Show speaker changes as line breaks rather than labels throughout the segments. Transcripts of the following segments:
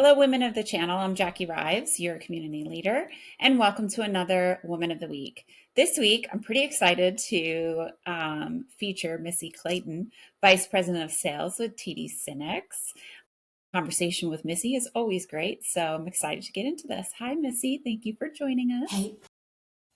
Hello, women of the channel. I'm Jacquie Rives, your community leader, and welcome to another Woman of the Week. This week, I'm pretty excited to feature Missy Clayton, Vice President of Sales with TD SYNNEX. Conversation with Missy is always great, so I'm excited to get into this. Hi, Missy. Thank you for joining us.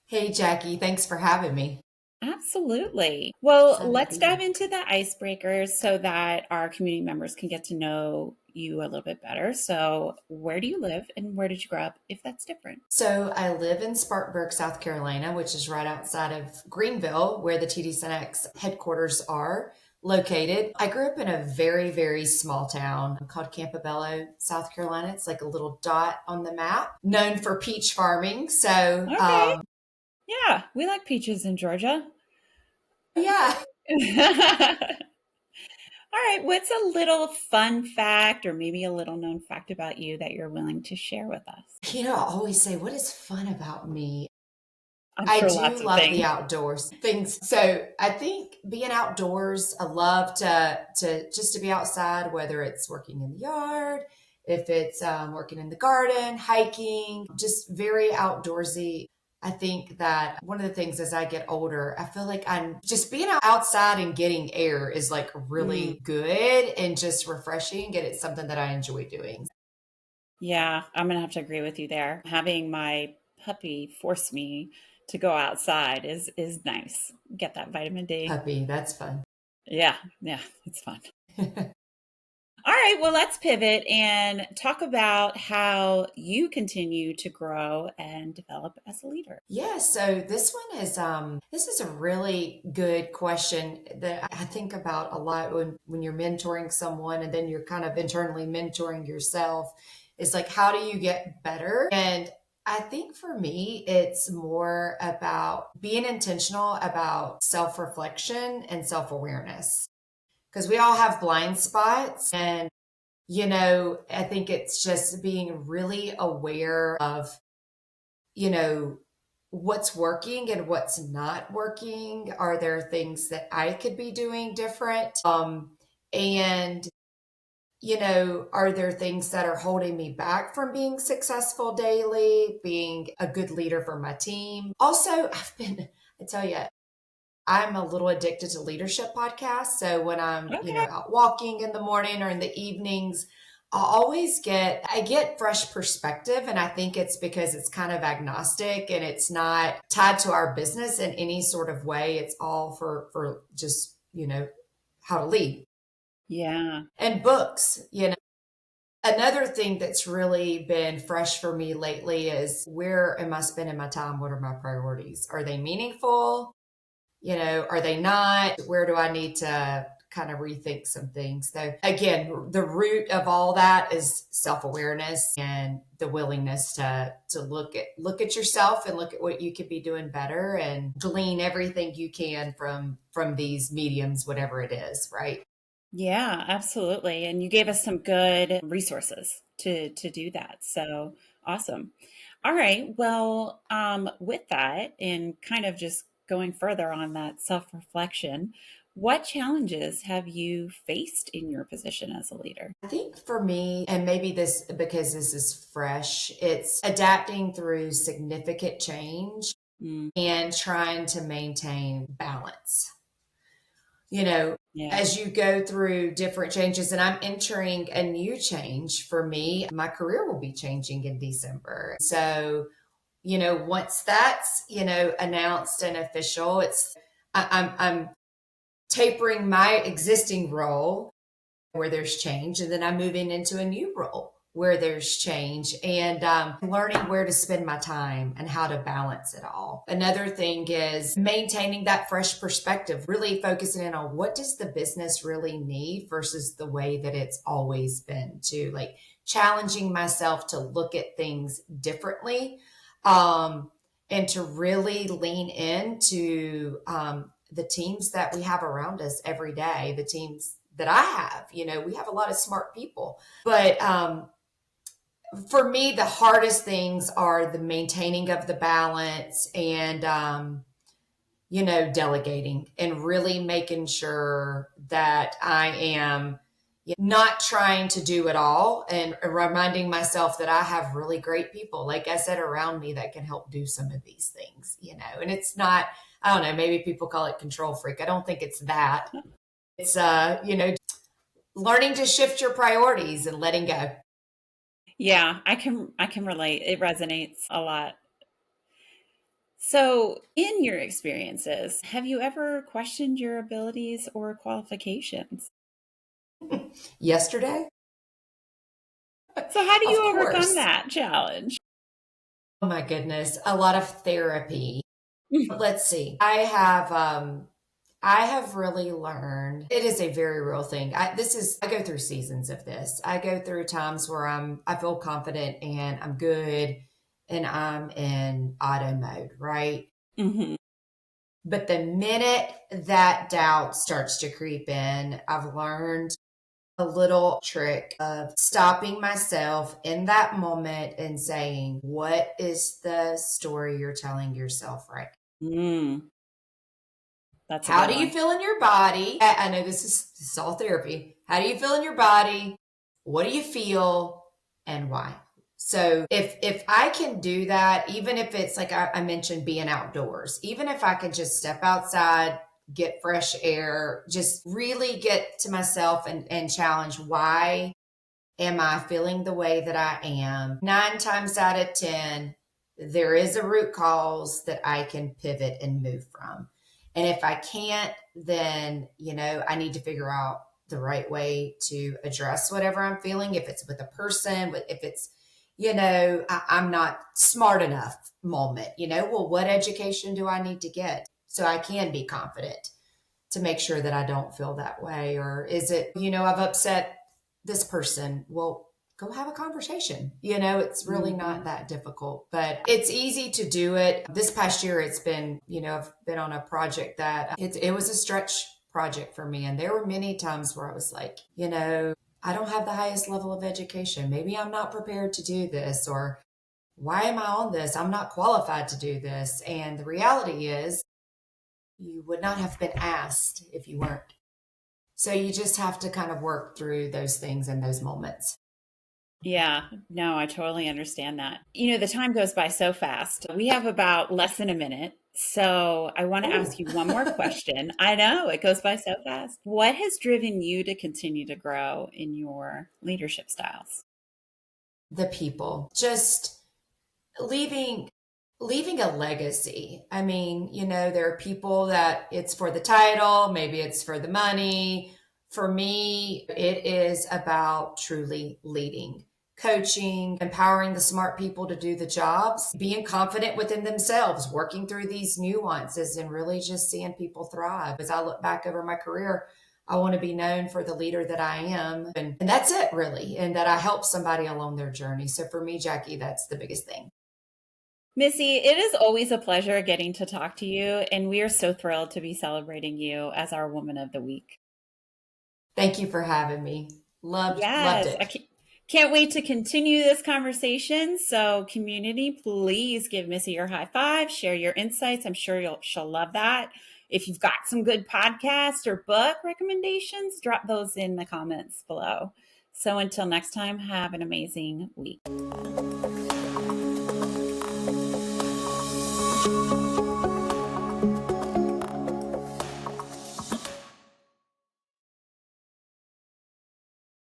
Hey, Jackie. Thanks for having me.
Absolutely. Well,
Excited to
let's
be
dive
here.
into the icebreakers so that our community members can get to know you a little bit better. So, where do you live and where did you grow up, if that's different?
So I live in Spartanburg, South Carolina, which is right outside of Greenville, where the TD SYNNEX headquarters are located. I grew up in a very, very small town called Campobello, South Carolina. It's like a little dot on the map, known for peach farming. So,
Okay. Yeah, we like peaches in Georgia.
yeah,
All right. What's a little fun fact or maybe a little known fact about you that you're willing to share with us?
I always say, what is fun about me?
I'm
I
sure
do
lots of
love
things.
the outdoors things. So I think being outdoors, I love to just to be outside, whether it's working in the yard, if it's working in the garden, hiking, just very outdoorsy. I think that one of the things as I get older, I feel like I'm just being outside and getting air is like
Mm,
really good and just refreshing. And it's something that I enjoy doing.
yeah, I'm gonna have to agree with you there. Having my puppy force me to go outside is nice. Get that vitamin D.
Puppy, that's fun.
Yeah, yeah, it's fun. All right, well, let's pivot and talk about how you continue to grow and develop as a leader.
Yeah, so this is a really good question that I think about a lot when you're mentoring someone and then you're kind of internally mentoring yourself. It's like how do you get better? And I think for me it's more about being intentional about self-reflection and self-awareness because we all have blind spots and I think it's just being really aware of you know, what's working and what's not working. Are there things that I could be doing different? And, are there things that are holding me back from being successful daily, being a good leader for my team? Also, I tell you, I'm a little addicted to leadership podcasts. So when I'm,
Okay.
out walking in the morning or in the evenings, I get fresh perspective. And I think it's because it's kind of agnostic and it's not tied to our business in any sort of way. It's all for just, how to lead
Yeah.
and books. Another thing that's really been fresh for me lately is where am I spending my time? What are my priorities? Are they meaningful? Are they not? Where do I need to kind of rethink some things? So again, the root of all that is self-awareness and the willingness to look at yourself and look at what you could be doing better and glean everything you can from these mediums, whatever it is, right?
Yeah, absolutely. And you gave us some good resources to do that. So awesome. All right. Well, with that, and kind of just going further on that self-reflection, what challenges have you faced in your position as a leader?
I think for me, and maybe this because this is fresh, it's adapting through significant change
Mm,
and trying to maintain balance. you know,
yeah.
as you go through different changes, and I'm entering a new change for me, my career will be changing in December. So, once that's, announced and official, I'm tapering my existing role where there's change, and then I'm moving into a new role where there's change and learning where to spend my time and how to balance it all. Another thing is maintaining that fresh perspective, really focusing in on what does the business really need versus the way that it's always been, to like challenging myself to look at things differently, and to really lean into the teams that we have around us every day, the teams that I have. We have a lot of smart people, but for me, the hardest things are the maintaining of the balance and, delegating and really making sure that I am, not trying to do it all and reminding myself that I have really great people, like I said, around me that can help do some of these things, and it's not, I don't know, maybe people call it control freak. I don't think it's that. It's, learning to shift your priorities and letting go.
Yeah, I can relate. It resonates a lot. So, in your experiences, have you ever questioned your abilities or qualifications?
Yesterday,
So, how do
of
you overcome
course.
that challenge?
Oh my goodness, a lot of therapy. Let's see. I have really learned it is a very real thing. I go through seasons of this. I go through times where I feel confident and I'm good and I'm in auto mode, right?
Hmm.
But the minute that doubt starts to creep in, I've learned a little trick of stopping myself in that moment and saying, what is the story you're telling yourself right?
Mm, that's a
How
good
do you
one.
feel in your body? I know this is all therapy. How do you feel in your body? What do you feel and why? So if I can do that, even if it's like I mentioned being outdoors, even if I can just step outside, get fresh air, just really get to myself and challenge why am I feeling the way that I am? 9 times out of 10, there is a root cause that I can pivot and move from. And if I can't, then, I need to figure out the right way to address whatever I'm feeling. If it's with a person, if it's, I'm not smart enough moment, well, what education do I need to get so I can be confident to make sure that I don't feel that way? Or is it, I've upset this person? Well, go have a conversation. It's really not
Hmm.
that difficult, but it's easy to do it. This past year, it's been, I've been on a project that it was a stretch project for me. And there were many times where I was like, I don't have the highest level of education. Maybe I'm not prepared to do this, or why am I on this? I'm not qualified to do this. And the reality is, you would not have been asked if you weren't. So you just have to kind of work through those things in those moments.
Yeah, no, I totally understand that. The time goes by so fast. We have about less than a minute. So I want to ask
Oh,
you one more question. I know it goes by so fast. What has driven you to continue to grow in your leadership styles?
the people, just leaving leaving a legacy. I mean, there are people that it's for the title, maybe it's for the money. For me, it is about truly leading, coaching, empowering the smart people to do the jobs, being confident within themselves, working through these nuances, and really just seeing people thrive. As I look back over my career, I want to be known for the leader that I am. And that's it, really. And that I help somebody along their journey. So for me, Jackie, that's the biggest thing.
Missy, it is always a pleasure getting to talk to you, and we are so thrilled to be celebrating you as our Woman of the Week.
Thank you for having me. Loved
Yes, I
it.
can't wait to continue this conversation. So, community, please give Missy your high five, share your insights. I'm sure she'll love that. If you've got some good podcast or book recommendations, drop those in the comments below. So, until next time, have an amazing week.